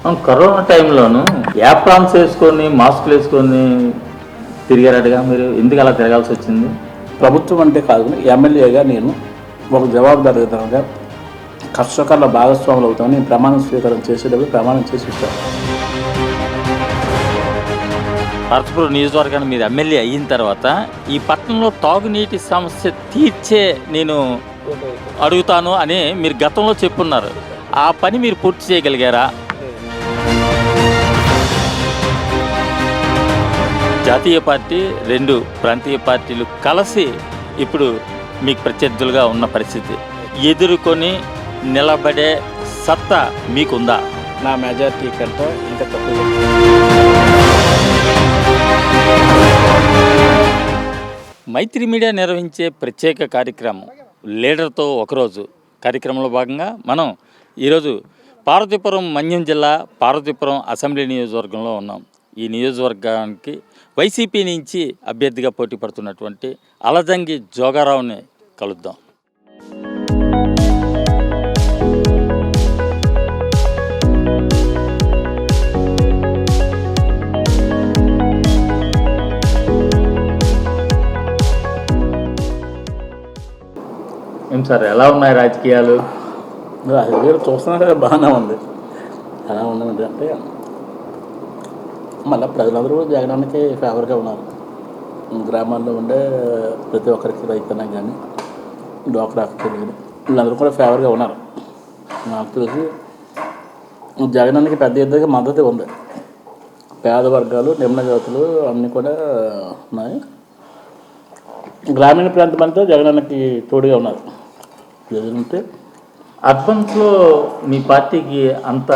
Corona టైంలోను aprons వేసుకొని మాస్కులు వేసుకొని తిరిగారటగా, మీరు ఎందుకు అలా తిరగాల్సి వచ్చింది? ప్రభుత్వం అంటే కాదు, ఎమ్మెల్యేగా నేను ఒక జవాబుదారీతనంగా కర్షకాల భాగస్వాములు అవుతామని నేను ప్రమాణ స్వీకారం చేసేటప్పుడు ప్రమాణం చేసి వచ్చాను. పార్వతీపురం నియోజకవర్గాన్ని మీరు ఎమ్మెల్యే అయిన తర్వాత ఈ పట్టణంలో తాగునీటి సమస్య తీర్చే నేను అడుగుతాను అని మీరు గతంలో చెప్పున్నారు. ఆ పని మీరు పూర్తి చేయగలిగారా? జాతీయ పార్టీ, 2 ప్రాంతీయ పార్టీలు కలిసి ఇప్పుడు మీకు ప్రత్యర్థులుగా ఉన్న పరిస్థితి, ఎదుర్కొని నిలబడే సత్తా మీకుందా? నా మెజార్టీ కంటే ఇంకా తక్కువ. మైత్రి మీడియా నిర్వహించే ప్రత్యేక కార్యక్రమం లీడర్తో ఒకరోజు కార్యక్రమంలో భాగంగా మనం ఈరోజు పార్వతీపురం మన్యం జిల్లా పార్వతీపురం అసెంబ్లీ నియోజకవర్గంలో ఉన్నాం. ఈ నియోజకవర్గానికి వైసీపీ నుంచి అభ్యర్థిగా పోటీ పడుతున్నటువంటి అలజంగి జోగారావుని కలుద్దాం. ఏం సార్, ఎలా ఉన్నాయి రాజకీయాలు? రాజకీయాలు చూస్తున్నా కదా, బాగానే ఉంది. ఎలా ఉన్నది అంటే మళ్ళీ ప్రజలందరూ జగనానికి ఫేవర్గా ఉన్నారు. గ్రామాల్లో ఉండే ప్రతి ఒక్కరికి రైతన్నా కానీ డోక్రాకి కానీ వీళ్ళందరూ కూడా ఫేవర్గా ఉన్నారు. నాకు తెలిసి జగనానికి పెద్ద ఎత్తుగా మద్దతు ఉంది. పేద వర్గాలు, నిమ్న జాతులు అన్నీ కూడా ఉన్నాయి. గ్రామీణ ప్రాంతం అంతా జగనానికి తోడుగా ఉన్నారు. ఎందుకంటే అర్బన్స్లో మీ పార్టీకి అంత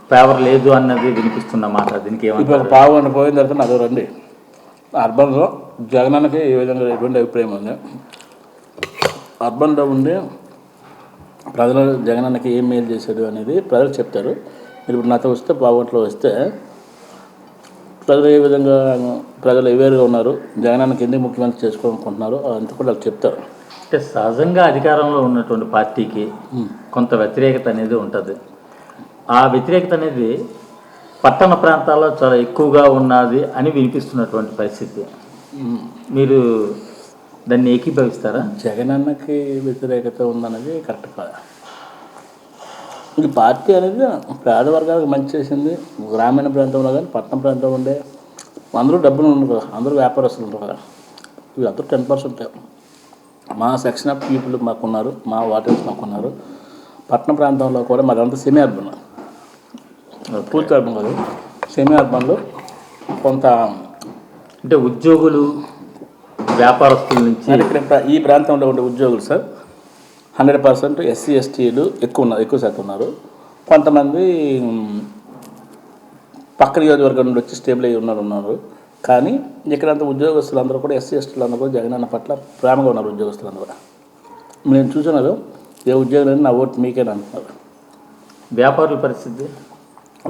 ఫేవర్ లేదు అన్నది వినిపిస్తున్న మాట, దీనికి ఇప్పుడు పావుగంట పోయిన తర్వాత నాకు రండి. అర్బన్లో జగనానికి ఏ విధంగా ఎటువంటి అభిప్రాయం ఉంది, అర్బన్లో ఉండి ప్రజలు జగనానికి ఏం మేలు చేశాడు అనేది ప్రజలు చెప్తారు. మీరు ఇప్పుడు నాతో వస్తే పావుగంటలో వస్తే ప్రజలు ఏ విధంగా ప్రజలు అవేర్గా ఉన్నారు, జగనానికి ఎందుకు ముఖ్యమంత్రి చేసుకోవాలనుకుంటున్నారు అంతా కూడా వాళ్ళు చెప్తారు. అంటే సహజంగా అధికారంలో ఉన్నటువంటి పార్టీకి కొంత వ్యతిరేకత అనేది ఉంటుంది. ఆ వ్యతిరేకత అనేది పట్టణ ప్రాంతాల్లో చాలా ఎక్కువగా ఉన్నది అని వినిపిస్తున్నటువంటి పరిస్థితి, మీరు దాన్ని ఏకీభవిస్తారా? జగనన్నకి వ్యతిరేకత ఉందన్నది కరెక్ట్ కాదు. ఈ పార్టీ అనేది పేద వర్గాలకు మంచి చేసింది. గ్రామీణ ప్రాంతంలో కానీ పట్టణ ప్రాంతంలో ఉండే అందరూ డబ్బులు ఉండరు కదా, అందరూ వ్యాపారస్తులు ఉంటారు కదా, వీళ్ళందరూ 10% మా సెక్షన్ ఆఫ్ పీపుల్ మాకున్నారు, మా వాటర్స్ మాకున్నారు. పట్టణ ప్రాంతంలో కూడా మాదంతా సెమీ అర్బన్, పూర్తి అర్బన్ కాదు, సెమీ అర్బన్లో కొంత అంటే ఉద్యోగులు వ్యాపారస్తుల నుంచి ఇక్కడ ఈ ప్రాంతంలో ఉండే ఉద్యోగులు సార్ 100% SC STలు ఎక్కువ శాతం ఉన్నారు. కొంతమంది పక్క నియోజకవర్గం నుండి వచ్చి స్టేబుల్ అయ్యి ఉన్నారు. కానీ ఇక్కడంతా ఉద్యోగస్తులందరూ కూడా SC STలు అందరూ కూడా జగనన్న పట్ల ప్రేమగా ఉన్నారు. ఉద్యోగస్తులందరూ కూడా నేను చూసినారు, ఏ ఉద్యోగులైనా నా ఓటు మీకేనా అంటున్నారు. వ్యాపారుల పరిస్థితి,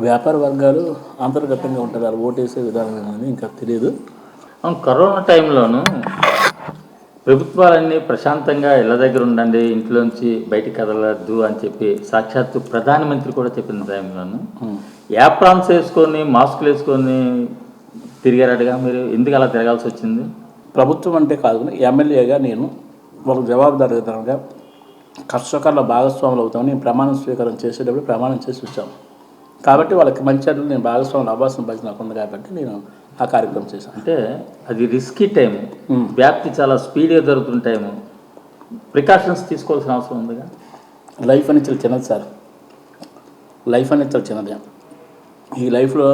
వ్యాపార వర్గాలు అంతర్గతంగా ఉంటుంది, వాళ్ళు ఓటేసే విధానం అనేది ఇంకా తెలియదు. కరోనా టైంలోనూ ప్రభుత్వాలన్నీ ప్రశాంతంగా ఇళ్ళ దగ్గర ఉండండి, ఇంట్లోంచి బయటికి కదలద్దు అని చెప్పి సాక్షాత్తు ప్రధానమంత్రి కూడా చెప్పిన టైంలోనూ యాప్రాన్స్ వేసుకొని మాస్కులు వేసుకొని తిరిగారటగా, మీరు ఎందుకు అలా తిరగాల్సి వచ్చింది? ప్రభుత్వం అంటే కాదు, ఎమ్మెల్యేగా నేను ఒక జవాబుదారీతనంగా కర్షకాల భాగస్వాములు అవుతామని నేను ప్రమాణ స్వీకారం చేసేటప్పుడు ప్రమాణం చేసి వచ్చాను. కాబట్టి వాళ్ళకి మంచి అడ్లు నేను భాగస్వాములు అవ్వాల్సిన పరిస్థితి నాకు ఉంది. కాబట్టి నేను ఆ కార్యక్రమం చేశాను. అంటే అది రిస్కీ టైము, వ్యాప్తి చాలా స్పీడ్గా జరుగుతున్న టైము, ప్రికాషన్స్ తీసుకోవాల్సిన అవసరం ఉందిగా. లైఫ్ అనేది చాలా చిన్నది సార్, లైఫ్ అనేది చాలా చిన్నది. ఈ లైఫ్లో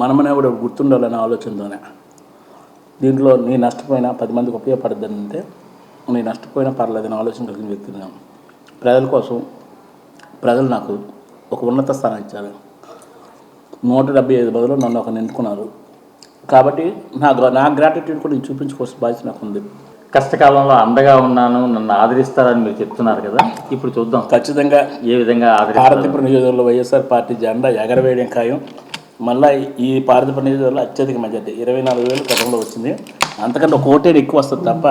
మనమనే కూడా గుర్తుండాలనే ఆలోచనతోనే దీంట్లో నేను నష్టపోయినా 10 మందికి ఉపయోగపడద్దని అంటే నేను నష్టపోయినా పర్లేదని ఆలోచన కలిగిన వ్యక్తిగా ప్రజల కోసం ప్రజలు నాకు ఒక ఉన్నత స్థానం ఇచ్చారు. 175 బదులు నన్ను ఒక ఎన్నుకున్నారు. కాబట్టి నా గ్రాటిట్యూడ్ కూడా చూపించుకోవాల్సిన బాధ్యత నాకు ఉంది. కష్టకాలంలో అండగా ఉన్నాను, నన్ను ఆదరిస్తారని మీరు చెప్తున్నారు కదా, ఇప్పుడు చూద్దాం ఖచ్చితంగా ఏ విధంగా పార్వతీపురం నియోజకవర్గంలో వైఎస్ఆర్ పార్టీ జెండా ఎగరవేయడం ఖాయం. మళ్ళీ ఈ పార్వతీపురం నియోజకవర్గంలో అత్యధిక మెజార్టీ 24,000 గతంలో వచ్చింది. అంతకంటే 1 కోటి ఎక్కువ వస్తుంది తప్ప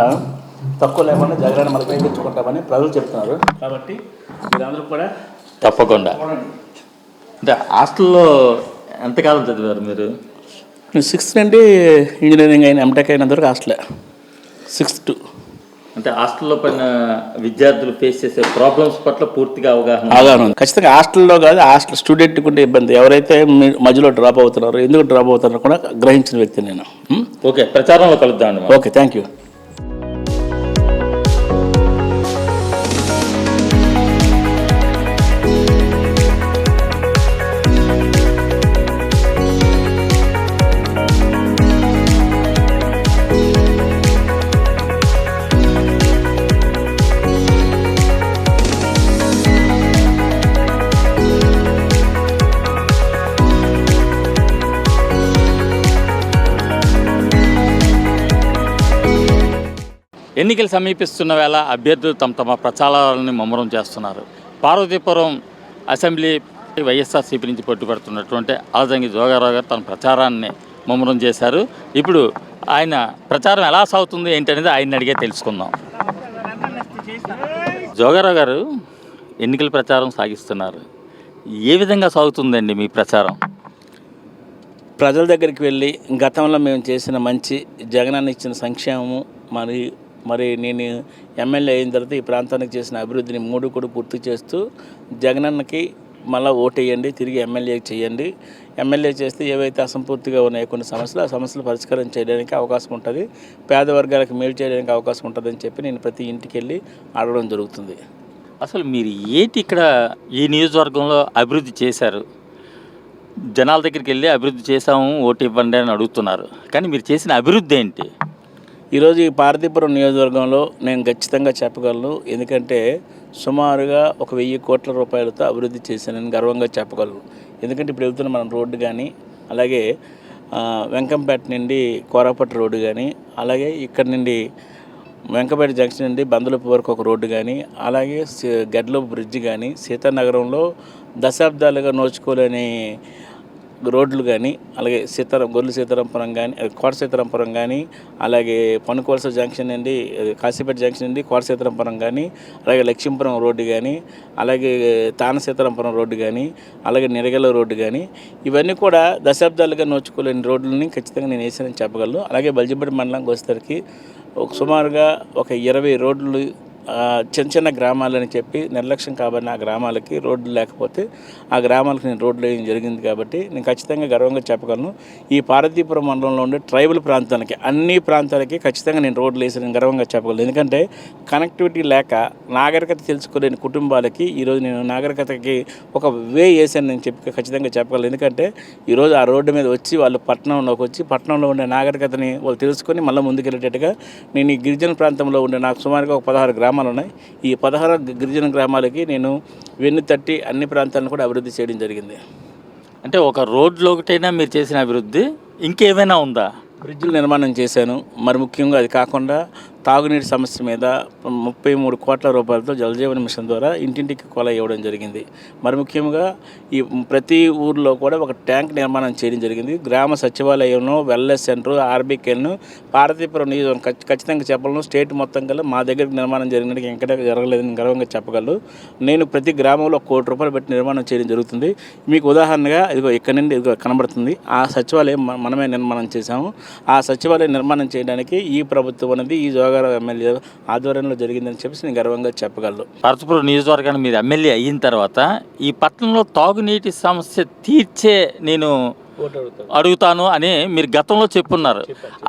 తక్కువ లేకుండా జగన్ మనకు తెచ్చుకుంటామని ప్రజలు చెప్తున్నారు. కాబట్టి మీరందరూ కూడా తప్పకుండా అంటే హాస్టల్లో ఎంతకాలం చదివారు మీరు? 6th నుండి ఇంజనీరింగ్ అయిన ఎంటెక్ అయినంత వరకు హాస్టలే 6th. అంటే హాస్టల్లో పైన విద్యార్థులు ఫేస్ చేసే ప్రాబ్లమ్స్ పట్ల పూర్తిగా అవగాహన ఉంది. ఖచ్చితంగా హాస్టల్లో కాదు, హాస్టల్ స్టూడెంట్కి ఉండే ఇబ్బంది, ఎవరైతే మధ్యలో డ్రాప్ అవుతున్నారో, ఎందుకు డ్రాప్ అవుతున్నారో కూడా గ్రహించిన వ్యక్తి నేను. ఓకే, ప్రచారంలో కలుద్దామండి. Okay, thank you. ఎన్నికలు సమీపిస్తున్న వేళ అభ్యర్థులు తమ ప్రచారాలను ముమ్మరం చేస్తున్నారు. పార్వతీపురం అసెంబ్లీ వైఎస్ఆర్సీపీ నుంచి పోటీపడుతున్నటువంటి ఆలజంగి జోగారావు గారు తన ప్రచారాన్ని ముమ్మరం చేశారు. ఇప్పుడు ఆయన ప్రచారం ఎలా సాగుతుంది ఏంటనేది ఆయన అడిగే తెలుసుకుందాం. జోగారావు గారు ఎన్నికల ప్రచారం సాగిస్తున్నారు. ఏ విధంగా సాగుతుందండి మీ ప్రచారం? ప్రజల దగ్గరికి వెళ్ళి గతంలో మేము చేసిన మంచి, జగనన్న ఇచ్చిన సంక్షేమము, మరి నేను ఎమ్మెల్యే అయిన తర్వాత ఈ ప్రాంతానికి చేసిన అభివృద్ధిని 3 కూడా పూర్తి చేస్తూ జగనన్నకి మళ్ళీ ఓటేయండి, తిరిగి ఎమ్మెల్యే చేయండి. ఎమ్మెల్యే చేస్తే ఏవైతే అసంపూర్తిగా ఉన్నాయో కొన్ని సమస్యలు, ఆ సమస్యలు పరిష్కారం చేయడానికి అవకాశం ఉంటుంది, పేద వర్గాలకు మేలు చేయడానికి అవకాశం ఉంటుందని చెప్పి నేను ప్రతి ఇంటికి వెళ్ళి అడగడం జరుగుతుంది. అసలు మీరు ఇక్కడ ఈ నియోజకవర్గంలో అభివృద్ధి చేశారు, జనాల దగ్గరికి వెళ్ళి అభివృద్ధి చేశాము ఓటు ఇవ్వండి అని అడుగుతున్నారు, కానీ మీరు చేసిన అభివృద్ధి ఏంటి? ఈరోజు ఈ పార్వతీపురం నియోజకవర్గంలో నేను ఖచ్చితంగా చెప్పగలను. ఎందుకంటే సుమారుగా 1000 కోట్ల రూపాయలతో అభివృద్ధి చేశానని గర్వంగా చెప్పగలను. ఎందుకంటే ఇప్పుడు వెళ్తున్న మనం రోడ్డు కానీ, అలాగే వెంకంపేట నుండి కోరాపట్టు రోడ్డు కానీ, అలాగే ఇక్కడ నుండి వెంకపేట జంక్షన్ నుండి బందలపు వరకు ఒక రోడ్డు కానీ, అలాగే గడ్లోపు బ్రిడ్జ్ కానీ, సీతానగరంలో దశాబ్దాలుగా నోచుకోలేని రోడ్లు కానీ, అలాగే గొర్రెల సీతారాంపురం కానీ, కోట సీతారాంపురం కానీ, అలాగే పనుకోవలస జంక్షన్ నుండి కాశీపేట జంక్షన్ నుండి కోట సీతారాంపురం కానీ, అలాగే లక్ష్మీపురం రోడ్డు కానీ, అలాగే తాన సీతారాంపురం రోడ్డు కానీ, అలాగే నిరగల రోడ్డు కానీ, ఇవన్నీ కూడా దశాబ్దాలుగా నోచుకోలేని రోడ్లని ఖచ్చితంగా నేను వేసానని చెప్పగలను. అలాగే బల్జిపేట మండలంకి వచ్చేసరికి సుమారుగా ఒక 20 రోడ్లు చిన్న చిన్న గ్రామాలని చెప్పి నిర్లక్ష్యం కాబట్టి ఆ గ్రామాలకి రోడ్లు లేకపోతే ఆ గ్రామాలకు నేను రోడ్లు వేయడం జరిగింది. కాబట్టి నేను ఖచ్చితంగా గర్వంగా చెప్పగలను. ఈ పార్వతీపురం మండలంలో ఉండే ట్రైబల్ ప్రాంతాలకి, అన్ని ప్రాంతాలకి ఖచ్చితంగా నేను రోడ్లు వేసి గర్వంగా చెప్పగలను. ఎందుకంటే కనెక్టివిటీ లేక నాగరికత తెలుసుకోలేని కుటుంబాలకి ఈరోజు నేను నాగరికతకి ఒక వే వేసాను నేను చెప్పి ఖచ్చితంగా చెప్పగలను. ఎందుకంటే ఈరోజు ఆ రోడ్డు మీద వచ్చి వాళ్ళు పట్టణంలోకి వచ్చి పట్టణంలో ఉండే నాగరికతని వాళ్ళు తెలుసుకొని మళ్ళీ ముందుకెళ్ళేటట్టుగా నేను ఈ గిరిజన ప్రాంతంలో ఉండే నాకు సుమారుగా ఒక 16 గ్రామాలు ఉన్నాయి. ఈ 16 గిరిజన గ్రామాలకి నేను వెన్ను తట్టి అన్ని ప్రాంతాలను కూడా అభివృద్ధి చేయడం జరిగింది. అంటే ఒక రోడ్లో ఒకటైనా మీరు చేసిన అభివృద్ధి ఇంకేమైనా ఉందా? బ్రిడ్జిలు నిర్మాణం చేశాను. మరి ముఖ్యంగా అది కాకుండా తాగునీటి సమస్య మీద 33 కోట్ల రూపాయలతో జలజీవన మిషన్ ద్వారా ఇంటింటికి కొలాయి ఇవ్వడం జరిగింది. మరి ముఖ్యంగా ఈ ప్రతి ఊర్లో కూడా ఒక ట్యాంక్ నిర్మాణం చేయడం జరిగింది. గ్రామ సచివాలయంను, వెల్నెస్ సెంటర్, ఆర్బీకేను, పార్వతీపురం నియోజకవర్గం ఖచ్చితంగా చెప్పగలను. స్టేట్ మొత్తం కల్లా మా దగ్గరికి నిర్మాణం జరిగినట్టు ఎక్కడ జరగలేదని గర్వంగా చెప్పగలను. నేను ప్రతి గ్రామంలో 1 కోటి రూపాయలు పెట్టి నిర్మాణం చేయడం జరుగుతుంది. మీకు ఉదాహరణగా ఇదిగో ఇక్కడ నుండి ఇదిగో కనబడుతుంది, ఆ సచివాలయం మనమే నిర్మాణం చేశాము. ఆ సచివాలయం నిర్మాణం చేయడానికి ఈ ప్రభుత్వం అనేది ఈ జోగారావు ఎమ్మెల్యే ఆధ్వర్యంలో జరిగిందని చెప్పేసి నేను గర్వంగా చెప్పగలను. పార్వతీపురం నియోజకవర్గానికి మీరు ఎమ్మెల్యే అయిన తర్వాత ఈ పట్టణంలో తాగునీటి సమస్య తీర్చే నేను అడుగుతాను అని మీరు గతంలో చెప్పున్నారు.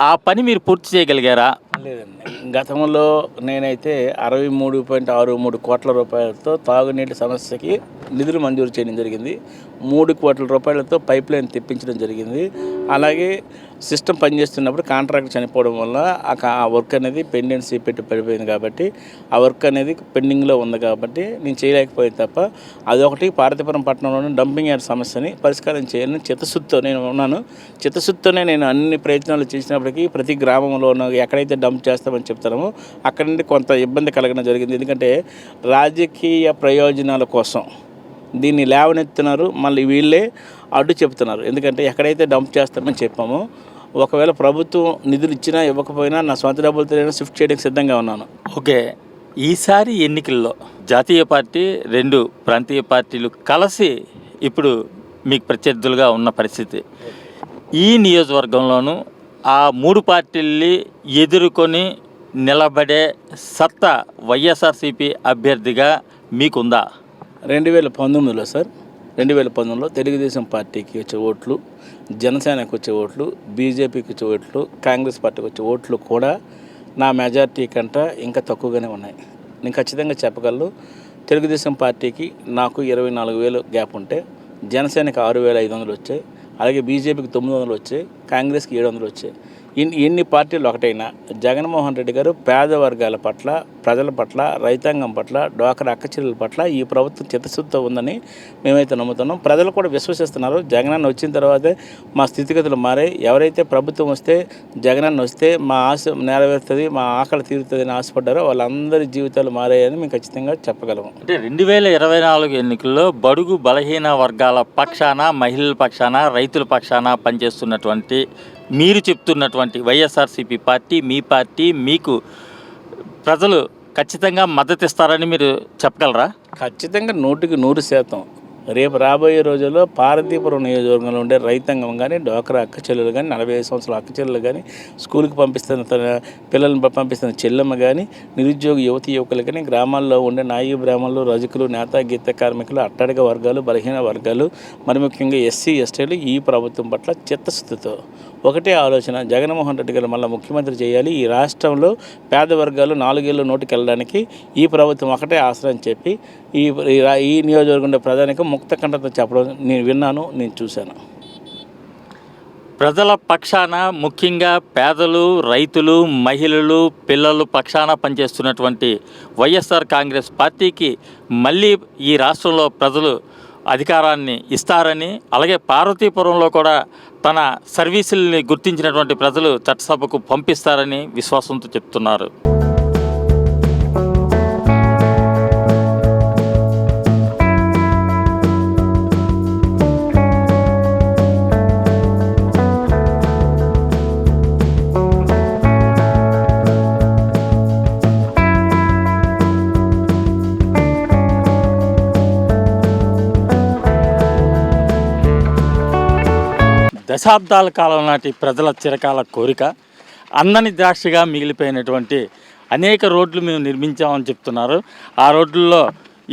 ఆ పని మీరు పూర్తి చేయగలిగారా? లేదండి, గతంలో నేనైతే 63.63 కోట్ల రూపాయలతో తాగునీటి సమస్యకి నిధులు మంజూరు చేయడం జరిగింది. 3 కోట్ల రూపాయలతో పైప్ లైన్ తెప్పించడం జరిగింది. అలాగే సిస్టమ్ పనిచేస్తున్నప్పుడు కాంట్రాక్ట్ చనిపోవడం వల్ల ఆ వర్క్ అనేది పెండెన్సీ పడిపోయింది. కాబట్టి ఆ వర్క్ అనేది పెండింగ్లో ఉంది. కాబట్టి నేను చేయలేకపోయింది తప్ప అదొకటి. పార్వతీపురం పట్టణంలోని డంపింగ్ యార్డ్ సమస్యని పరిష్కారం చేయాలని చిత్తశుద్ధితో నేను ఉన్నాను. చిత్తశుద్ధితోనే నేను అన్ని ప్రయత్నాలు చేసినప్పటికీ ప్రతి గ్రామంలో ఎక్కడైతే డంప్ చేస్తామని చెప్తామో అక్కడి నుండి కొంత ఇబ్బంది కలగడం జరిగింది. ఎందుకంటే రాజకీయ ప్రయోజనాల కోసం దీన్ని లేవనెత్తున్నారు, మళ్ళీ వీళ్ళే అడ్డు చెప్తున్నారు. ఎందుకంటే ఎక్కడైతే డంప్ చేస్తామని చెప్పామో ఒకవేళ ప్రభుత్వం నిధులు ఇచ్చినా ఇవ్వకపోయినా నా సొంత డబ్బులతో షిఫ్ట్ చేయడానికి సిద్ధంగా ఉన్నాను. ఓకే, ఈసారి ఎన్నికల్లో జాతీయ పార్టీ 2 ప్రాంతీయ పార్టీలు కలిసి ఇప్పుడు మీకు ప్రత్యర్థులుగా ఉన్న పరిస్థితి. ఈ నియోజకవర్గంలోనూ ఆ 3 పార్టీల్ని ఎదుర్కొని నిలబడే సత్తా వైఎస్ఆర్సీపీ అభ్యర్థిగా మీకుందా? 2019లో సార్, 2019లో తెలుగుదేశం పార్టీకి వచ్చే ఓట్లు, జనసేనకు వచ్చే ఓట్లు, బీజేపీకి వచ్చే ఓట్లు, కాంగ్రెస్ పార్టీకి వచ్చే ఓట్లు కూడా నా మెజార్టీ కంటే ఇంకా తక్కువగానే ఉన్నాయి. నేను ఖచ్చితంగా చెప్పగలను. తెలుగుదేశం పార్టీకి నాకు 24,000 గ్యాప్ ఉంటే, జనసేనకి 6,500 వచ్చాయి, అలాగే బీజేపీకి 900 వచ్చాయి, కాంగ్రెస్కి 700 వచ్చాయి. ఎన్ని పార్టీలు ఒకటైనా జగన్మోహన్ రెడ్డి గారు పేద వర్గాల పట్ల, ప్రజల పట్ల, రైతాంగం పట్ల, డ్వాక్రా అక్కచెల్లెల పట్ల ఈ ప్రభుత్వం చిత్తశుద్ధితో ఉందని మేమైతే నమ్ముతున్నాం. ప్రజలు కూడా విశ్వసిస్తున్నారు. జగనన్న వచ్చిన తర్వాతే మా స్థితిగతులు మారాయి. ఎవరైతే ప్రభుత్వం వస్తే, జగనన్న వస్తే మా ఆశ నెరవేరుతుంది, మా ఆకలి తీరుతుంది అని ఆశపడ్డారో వాళ్ళందరి జీవితాలు మారాయని మేము ఖచ్చితంగా చెప్పగలము. అంటే 2024 ఎన్నికల్లో బడుగు బలహీన వర్గాల పక్షాన, మహిళల పక్షాన, రైతుల పక్షాన పనిచేస్తున్నటువంటి మీరు చెప్తున్నటువంటి వైఎస్ఆర్సీపీ పార్టీ, మీ పార్టీ, మీకు ప్రజలు ఖచ్చితంగా మద్దతు ఇస్తారని మీరు చెప్పగలరా? ఖచ్చితంగా 100కి 100%. రేపు రాబోయే రోజుల్లో పార్వతీపురం నియోజకవర్గంలో ఉండే రైతాంగం కానీ, డ్వాక్రా అక్క చెల్లెలు కానీ, 45 సంవత్సరాల అక్క చెల్లెలు కానీ, స్కూల్కి పంపిస్తున్న పిల్లల్ని పంపిస్తున్న చెల్లెమ్మ కానీ, నిరుద్యోగ యువతి యువకులు కానీ, గ్రామాల్లో ఉండే నాయి బ్రాహ్మణులు, రజకులు, నేత గీత కార్మికులు, అట్టడుగ వర్గాలు, బలహీన వర్గాలు, మరి ముఖ్యంగా ఎస్సీ ఎస్టీలు ఈ ప్రభుత్వం పట్ల చిత్తశుద్ధితో ఒకటే ఆలోచన, జగన్మోహన్ రెడ్డి గారు మళ్ళీ ముఖ్యమంత్రి చేయాలి, ఈ రాష్ట్రంలో పేద వర్గాలు 4 ఏళ్ళు నోటికి వెళ్ళడానికి ఈ ప్రభుత్వం ఒకటే ఆశ్రయం చెప్పి ఈ నియోజకవర్గంలో ప్రధానికి ముక్త కంఠంతో చెప్పడం నేను విన్నాను, నేను చూశాను. ప్రజల పక్షాన, ముఖ్యంగా పేదలు, రైతులు, మహిళలు, పిల్లలు పక్షాన పనిచేస్తున్నటువంటి వైఎస్ఆర్ కాంగ్రెస్ పార్టీకి మళ్ళీ ఈ రాష్ట్రంలో ప్రజలు అధికారాన్ని ఇస్తారని, అలాగే పార్వతీపురంలో కూడా తన సర్వీసుల్ని గుర్తించినటువంటి ప్రజలు చట్టసభకు పంపిస్తారని విశ్వాసంతో చెప్తున్నారు. దశాబ్దాల కాలం నాటి ప్రజల చిరకాల కోరిక అందని ద్రాక్షగా మిగిలిపోయినటువంటి అనేక రోడ్లు మేము నిర్మించామని చెప్తున్నారు. ఆ రోడ్లలో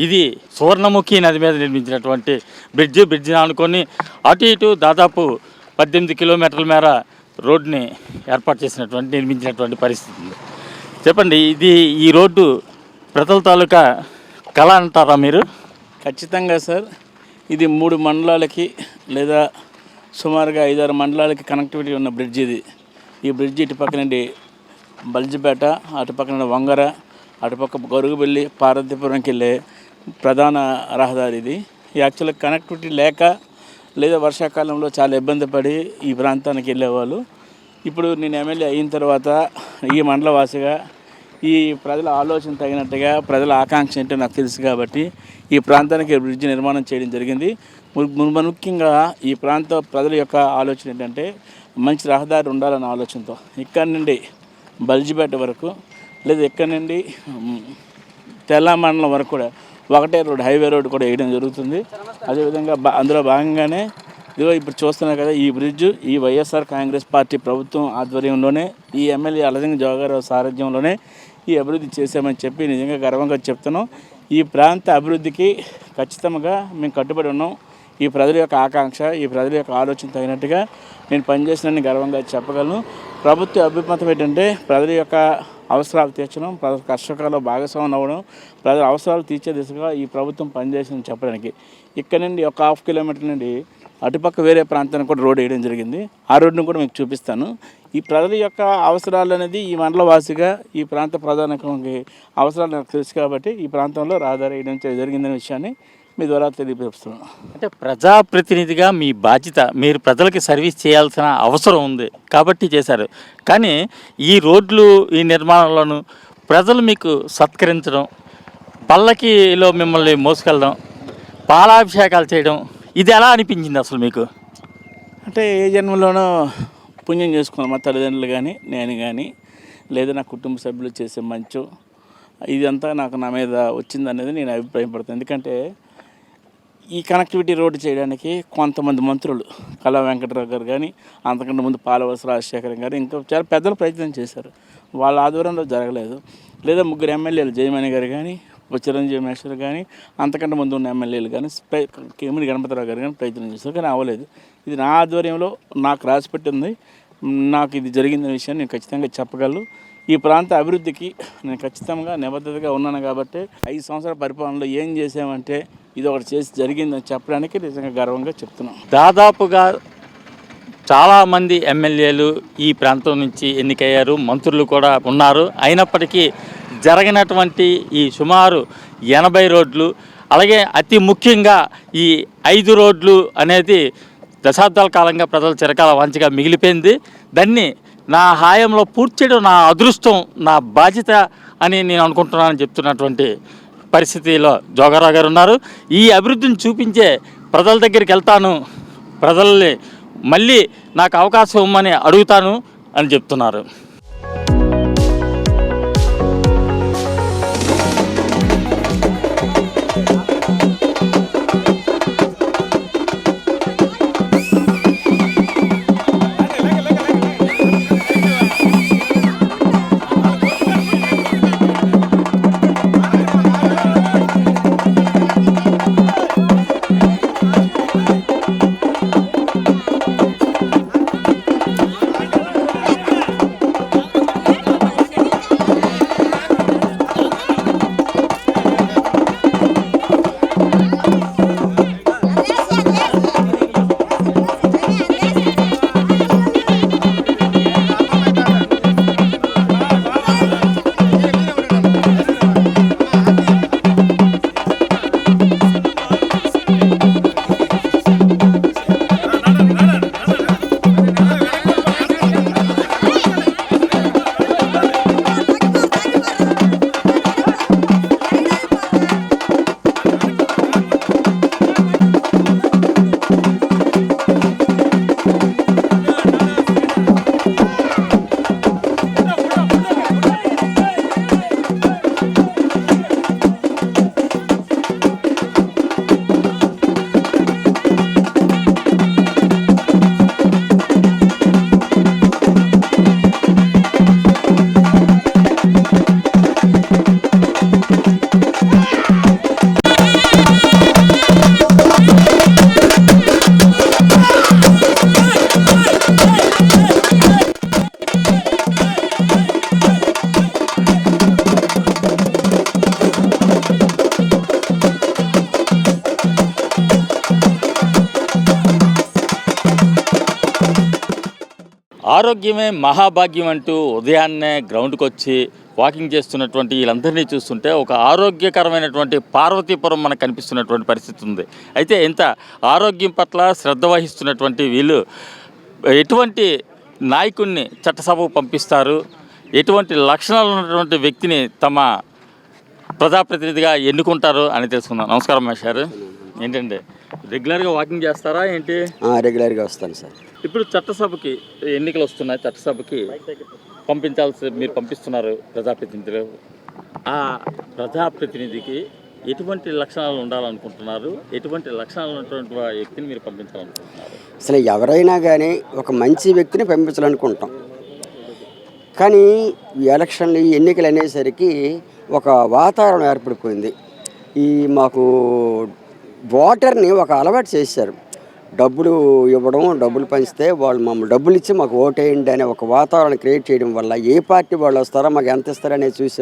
ఇది సువర్ణముఖి నది మీద నిర్మించినటువంటి బ్రిడ్జిని ఆనుకొని అటు ఇటు దాదాపు 18 కిలోమీటర్ల మేర రోడ్ని ఏర్పాటు చేసినటువంటి నిర్మించినటువంటి పరిస్థితి ఉంది. చెప్పండి, ఈ రోడ్డు ప్రజల తాలూకా కళ అంటారా మీరు? ఖచ్చితంగా సార్. ఇది 3 మండలాలకి లేదా సుమారుగా 5-6 మండలాలకి కనెక్టివిటీ ఉన్న బ్రిడ్జ్ ఇది. ఈ బ్రిడ్జ్ ఇటు పక్క నుండి బల్జిపేట, అటు పక్క నుండి వంగర, అటుపక్క గరుగుబెల్లి, పార్వతీపురంకి వెళ్ళే ప్రధాన రహదారి ఇది. యాక్చువల్గా కనెక్టివిటీ లేక లేదా వర్షాకాలంలో చాలా ఇబ్బంది పడి ఈ ప్రాంతానికి వెళ్ళేవాళ్ళు. ఇప్పుడు నేను ఎమ్మెల్యే అయిన తర్వాత ఈ మండలవాసిగా ఈ ప్రజల ఆలోచన తగినట్టుగా ప్రజల ఆకాంక్ష ఏంటో నాకు తెలుసు కాబట్టి ఈ ప్రాంతానికి బ్రిడ్జ్ నిర్మాణం చేయడం జరిగింది. ముఖ్యంగా ఈ ప్రాంత ప్రజల యొక్క ఆలోచన ఏంటంటే మంచి రహదారి ఉండాలన్న ఆలోచనతో ఇక్కడ నుండి బల్జిపేట వరకు లేదా ఇక్కడ నుండి తెల్లమండలం వరకు కూడా ఒకటే రోడ్, హైవే రోడ్ కూడా వేయడం జరుగుతుంది. అదేవిధంగా అందులో భాగంగానే ఇదిగో ఇప్పుడు చూస్తున్నాం కదా, ఈ బ్రిడ్జ్ ఈ వైఎస్ఆర్ కాంగ్రెస్ పార్టీ ప్రభుత్వం ఆధ్వర్యంలోనే, ఈ ఎమ్మెల్యే అలజంగి జోగారావు సారథ్యంలోనే ఈ అభివృద్ధి చేశామని చెప్పి నిజంగా గర్వంగా చెప్తున్నాం. ఈ ప్రాంత అభివృద్ధికి ఖచ్చితంగా మేము కట్టుబడి ఉన్నాం. ఈ ప్రజల యొక్క ఆకాంక్ష, ఈ ప్రజల యొక్క ఆలోచన తగినట్టుగా నేను పనిచేసినని గర్వంగా చెప్పగలను. ప్రభుత్వ అభిమతం ఏంటంటే ప్రజల యొక్క అవసరాలు తీర్చడం, ప్రజల కష్టకాలంలో భాగస్వామ్యం అవ్వడం, ప్రజల అవసరాలు తీర్చే దిశగా ఈ ప్రభుత్వం పనిచేసిందని చెప్పడానికి ఇక్కడ నుండి ఒక 1/2 కిలోమీటర్ నుండి అటుపక్క వేరే ప్రాంతానికి కూడా రోడ్ వేయడం జరిగింది. ఆ రోడ్డును కూడా మీకు చూపిస్తాను. ఈ ప్రజల యొక్క అవసరాలు అనేది ఈ మండలవాసిగా ఈ ప్రాంత ప్రధానికి అవసరాలు నాకు తెలుసు కాబట్టి ఈ ప్రాంతంలో రహదారి వేయడం జరిగిందనే విషయాన్ని మీ ద్వారా తెలియపరుస్తున్నాను. అంటే ప్రజాప్రతినిధిగా మీ బాధ్యత, మీరు ప్రజలకి సర్వీస్ చేయాల్సిన అవసరం ఉంది కాబట్టి చేశారు. కానీ ఈ రోడ్లు ఈ నిర్మాణంలోనూ ప్రజలు మీకు సత్కరించడం, పల్లకిలో మిమ్మల్ని మోసుకెళ్ళడం, పాలాభిషేకాలు చేయడం, ఇది ఎలా అనిపించింది అసలు మీకు? అంటే ఏ జన్మలోనో పుణ్యం చేసుకున్నాను. మా తల్లిదండ్రులు కానీ, నేను కానీ, లేదా నా కుటుంబ సభ్యులు చేసే మంచు, ఇదంతా నాకు నా మీద వచ్చిందనేది నేను అభిప్రాయపడుతాను. ఎందుకంటే ఈ కనెక్టివిటీ రోడ్డు చేయడానికి కొంతమంది మంత్రులు కళా వెంకటరావు గారు కానీ, అంతకంటే ముందు పాలవలస రాజశేఖరం గారు, ఇంకా చాలా పెద్దలు ప్రయత్నం చేశారు. వాళ్ళ ఆధ్వర్యంలో జరగలేదు. లేదా ముగ్గురు ఎమ్మెల్యేలు జయమణి గారు కానీ, చిరంజీవి మేశ్వర్ కానీ, అంతకంటే ముందు ఉన్న ఎమ్మెల్యేలు కానీ, కేమిడి గణపతిరావు గారు కానీ ప్రయత్నం చేశారు, కానీ అవ్వలేదు. ఇది నా ఆధ్వర్యంలో నాకు రాసిపెట్టింది. నాకు ఇది జరిగిన విషయాన్ని నేను ఖచ్చితంగా చెప్పగలను. ఈ ప్రాంత అభివృద్ధికి నేను ఖచ్చితంగా నిబద్ధతగా ఉన్నాను కాబట్టి 5 సంవత్సరాల పరిపాలనలో ఏం చేసామంటే ఇది ఒకటి చేసి జరిగిందని చెప్పడానికి నిజంగా గర్వంగా చెప్తున్నాను. దాదాపుగా చాలామంది ఎమ్మెల్యేలు ఈ ప్రాంతం నుంచి ఎన్నికయ్యారు, మంత్రులు కూడా ఉన్నారు. అయినప్పటికీ జరగినటువంటి ఈ సుమారు 80 రోడ్లు, అలాగే అతి ముఖ్యంగా ఈ 5 రోడ్లు అనేది దశాబ్దాల కాలంగా ప్రజల చిరకాల వాంఛగా మిగిలిపోయింది. దాన్ని నా హాయంలో పూర్తి చేయడం నా అదృష్టం, నా బాధ్యత అని నేను అనుకుంటున్నానని చెప్తున్నటువంటి పరిస్థితిలో జోగారావు గారు ఉన్నారు. ఈ అభివృద్ధిని చూపించే ప్రజల దగ్గరికి వెళ్తాను, ప్రజల్ని మళ్ళీ నాకు అవకాశం ఇవ్వమని అడుగుతాను అని చెప్తున్నారు. ఆరోగ్యమే మహాభాగ్యం అంటూ ఉదయాన్నే గ్రౌండ్కి వచ్చి వాకింగ్ చేస్తున్నటువంటి వీళ్ళందరినీ చూస్తుంటే ఒక ఆరోగ్యకరమైనటువంటి పార్వతీపురం మనకు కనిపిస్తున్నటువంటి పరిస్థితి ఉంది. అయితే ఇంత ఆరోగ్యం పట్ల శ్రద్ధ వహిస్తున్నటువంటి వీళ్ళు ఎటువంటి నాయకుడిని చట్టసభకు పంపిస్తారు, ఎటువంటి లక్షణాలు ఉన్నటువంటి వ్యక్తిని తమ ప్రజాప్రతినిధిగా ఎన్నుకుంటారు అని తెలుసుకుందాం. నమస్కారం మహేష్ గారు. ఏంటంటే రెగ్యులర్గా వాకింగ్ చేస్తారా ఏంటి? రెగ్యులర్గా వస్తాను సార్. ఇప్పుడు చట్టసభకి ఎన్నికలు వస్తున్నాయి, చట్టసభకి మీరు పంపిస్తున్నారు ప్రజాప్రతినిధులు. ఆ ప్రజాప్రతినిధికి ఎటువంటి లక్షణాలు ఉండాలనుకుంటున్నారు, ఎటువంటి లక్షణాలు ఉన్నటువంటి వ్యక్తిని మీరు పంపించాలనుకుంటున్నారు? అసలు ఎవరైనా కానీ ఒక మంచి వ్యక్తిని పంపించాలనుకుంటాం, కానీ ఎలక్షన్లు ఎన్నికలు అనేసరికి ఒక వాతావరణం ఏర్పడిపోయింది. మాకు ఓటర్ని ఒక అలవాటు చేశారు. డబ్బులు ఇవ్వడం, డబ్బులు పంచితే వాళ్ళు మమ్మల్ని డబ్బులు ఇచ్చి మాకు ఓటేయండి అనే ఒక వాతావరణం క్రియేట్ చేయడం వల్ల ఏ పార్టీ వాళ్ళు వస్తారో మాకు ఎంత ఇస్తారనేది చూసే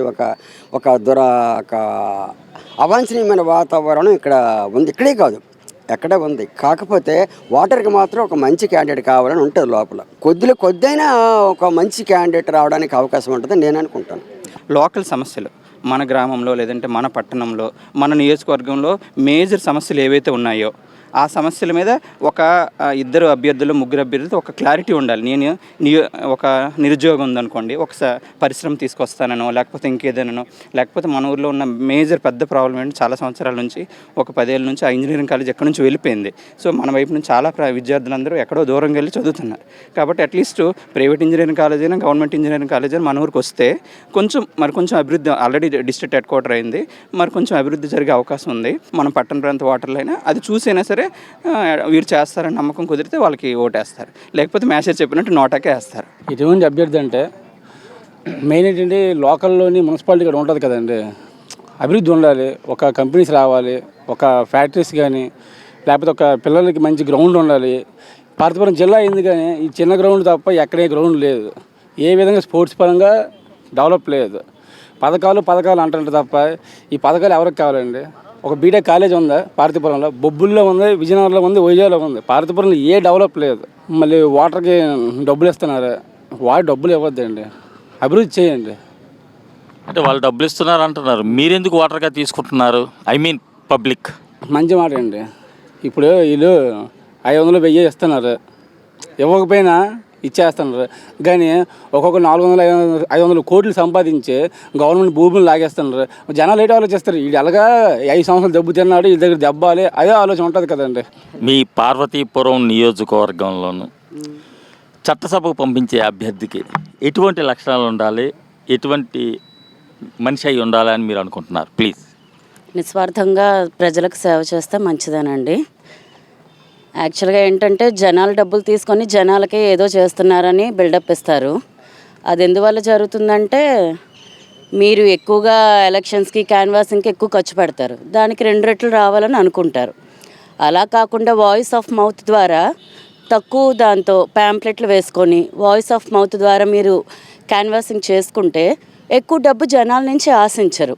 ఒక అవాంఛనీయమైన వాతావరణం ఇక్కడ ఉంది. ఇక్కడే కాదు, ఎక్కడే ఉంది. కాకపోతే ఓటర్కి మాత్రం ఒక మంచి క్యాండిడేట్ కావాలని ఉంటుంది లోపల. కొద్దిైనా ఒక మంచి క్యాండిడేట్ రావడానికి అవకాశం ఉంటుందని నేను అనుకుంటాను. లోకల్ సమస్యలు మన గ్రామంలో లేదంటే మన పట్టణంలో మన నియోజకవర్గంలో మేజర్ సమస్యలు ఏవైతే ఉన్నాయో ఆ సమస్యల మీద ఒక ఇద్దరు అభ్యర్థులు ముగ్గురు అభ్యర్థులతో ఒక క్లారిటీ ఉండాలి. నేను ఒక నిరుద్యోగం ఉందనుకోండి, ఒక పరిశ్రమ తీసుకొస్తానో లేకపోతే ఇంకేదైనా, లేకపోతే మన ఊర్లో ఉన్న మేజర్ పెద్ద ప్రాబ్లం ఏంటి, చాలా సంవత్సరాల నుంచి ఒక 10 ఏళ్ళ నుంచి ఆ ఇంజనీరింగ్ కాలేజ్ ఎక్కడి నుంచి వెళ్ళిపోయింది. సో మన వైపు నుంచి చాలా విద్యార్థులందరూ ఎక్కడో దూరంగా వెళ్ళి చదువుతున్నారు. కాబట్టి అట్లీస్ట్ ప్రైవేట్ ఇంజనీరింగ్ కాలేజ్ అయినా గవర్నమెంట్ ఇంజనీరింగ్ కాలేజ్ అయినా మన ఊరికి వస్తే కొంచెం అభివృద్ధి, ఆల్రెడీ డిస్ట్రిక్ట్ హెడ్ క్వార్టర్ అయింది, కొంచెం అభివృద్ధి జరిగే అవకాశం ఉంది. మనం పట్టణ ప్రాంత ఓటర్లు అయినా అది చూసైనా సరే వీరు చేస్తారని నమ్మకం కుదిరితే వాళ్ళకి ఓటేస్తారు, లేకపోతే మేసేజ్ చెప్పినట్టు నోటాకే వేస్తారు. ఎటువంటి అభ్యర్థి అంటే మెయిన్ ఏంటంటే లోకల్లోని మున్సిపాలిటీ కూడా ఉంటుంది కదండి, అభివృద్ధి ఉండాలి, ఒక కంపెనీస్ రావాలి, ఒక ఫ్యాక్టరీస్ కానీ, లేకపోతే ఒక పిల్లలకి మంచి గ్రౌండ్ ఉండాలి. పార్వతీపురం జిల్లా అయింది కానీ ఈ చిన్న గ్రౌండ్ తప్ప ఎక్కడే గ్రౌండ్ లేదు. ఏ విధంగా స్పోర్ట్స్ పరంగా డెవలప్ లేదు. పథకాలు అంటుంటే తప్ప ఈ పథకాలు ఎవరికి కావాలండి? ఒక బీటెక్ కాలేజ్ ఉందా పార్వతీపురంలో? బొబ్బుల్లో ఉంది, విజయనగరంలో ఉంది, వైజాగ్లో ఉంది. పార్వతీపురంలో ఏ డెవలప్ లేదు. మళ్ళీ వాటర్కి డబ్బులు ఇస్తున్నారు, వాడు డబ్బులు ఇవ్వద్దండి, అభివృద్ధి చేయండి. అంటే వాళ్ళు డబ్బులు ఇస్తున్నారు అంటున్నారు, మీరెందుకు వాటర్గా తీసుకుంటున్నారు? I mean public. మంచి మాట అండి. ఇప్పుడు వీళ్ళు 500 1000 ఇస్తున్నారు, ఇవ్వకపోయినా ఇచ్చేస్తున్నారు. కానీ ఒక్కొక్క 400 500 కోట్లు సంపాదించి గవర్నమెంట్ భూములు లాగేస్తున్నారు. జనాలు ఏంటి ఆలోచిస్తారు? వీడు ఎలాగా 5 సంవత్సరాలు దెబ్బ తిన్నాడు, వీళ్ళ దగ్గర దెబ్బాలి, అదే ఆలోచన ఉంటుంది కదండి. మీ పార్వతీపురం నియోజకవర్గంలోను చట్టసభకు పంపించే అభ్యర్థికి ఎటువంటి లక్షణాలు ఉండాలి, ఎటువంటి మనిషి అయి ఉండాలి అని మీరు అనుకుంటున్నారు? ప్లీజ్. నిస్వార్థంగా ప్రజలకు సేవ చేస్తే మంచిదేనండి. యాక్చువల్గా ఏంటంటే జనాలు డబ్బులు తీసుకొని జనాలకే ఏదో చేస్తున్నారని బిల్డప్ ఇస్తారు. అది ఎందువల్ల జరుగుతుందంటే మీరు ఎక్కువగా ఎలక్షన్స్కి క్యాన్వాసింగ్కి ఎక్కువ ఖర్చు పెడతారు, దానికి 2 రెట్లు రావాలని అనుకుంటారు. అలా కాకుండా వాయిస్ ఆఫ్ మౌత్ ద్వారా తక్కువ దాంతో ప్యాంప్లెట్లు వేసుకొని వాయిస్ ఆఫ్ మౌత్ ద్వారా మీరు క్యాన్వాసింగ్ చేసుకుంటే ఎక్కువ డబ్బు జనాల నుంచి ఆశించరు.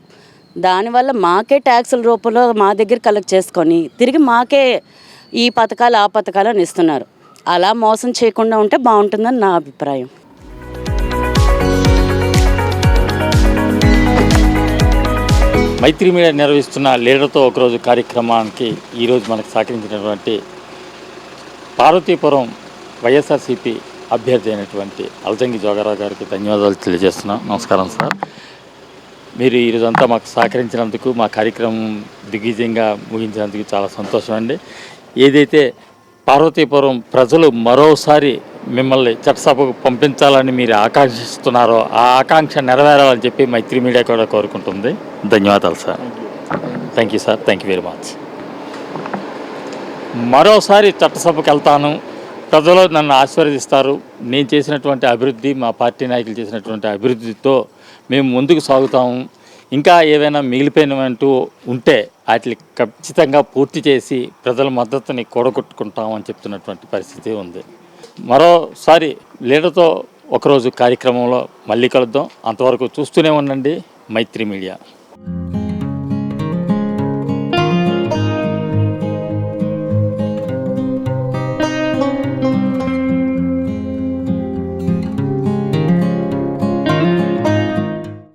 దానివల్ల మాకే ట్యాక్సుల రూపంలో మా దగ్గర కలెక్ట్ చేసుకొని తిరిగి మాకే ఈ పథకాలు ఆ పథకాలు అని ఇస్తున్నారు. అలా మోసం చేయకుండా ఉంటే బాగుంటుందని నా అభిప్రాయం. మైత్రి మీడియా నిర్వహిస్తున్న లీడర్తో ఒకరోజు కార్యక్రమానికి ఈరోజు మనకు సహకరించినటువంటి పార్వతీపురం వైఎస్ఆర్సీపీ అభ్యర్థి అయినటువంటి అలజంగి జోగారావు గారికి ధన్యవాదాలు తెలియజేస్తున్నాం. నమస్కారం సార్. మీరు ఈరోజంతా మాకు సహకరించినందుకు, మా కార్యక్రమం దిగ్విజయంగా ముగించినందుకు చాలా సంతోషం అండి. ఏదైతే పార్వతీపురం ప్రజలు మరోసారి మిమ్మల్ని చట్టసభకు పంపించాలని మీరు ఆకాంక్షిస్తున్నారో ఆ ఆకాంక్ష నెరవేరాలని చెప్పి మైత్రి మీడియా కూడా కోరుకుంటుంది. ధన్యవాదాలు sir. Thank you sir. Thank you very much. మరోసారి చట్టసభకు వెళ్తాను, ప్రజలు నన్ను ఆశీర్వదిస్తారు, నేను చేసినటువంటి అభివృద్ధి, మా పార్టీ నాయకులు చేసినటువంటి అభివృద్ధితో మేము ముందుకు సాగుతాము, ఇంకా ఏవైనా మిగిలిపోయినవంటూ ఉంటే వాటిని ఖచ్చితంగా పూర్తి చేసి ప్రజల మద్దతుని కూడగొట్టుకుంటామని చెప్తున్నటువంటి పరిస్థితి ఉంది. మరోసారి లీడర్తో ఒకరోజు కార్యక్రమంలో మళ్ళీ కలుద్దాం. అంతవరకు చూస్తూనే ఉండండి మైత్రి మీడియా.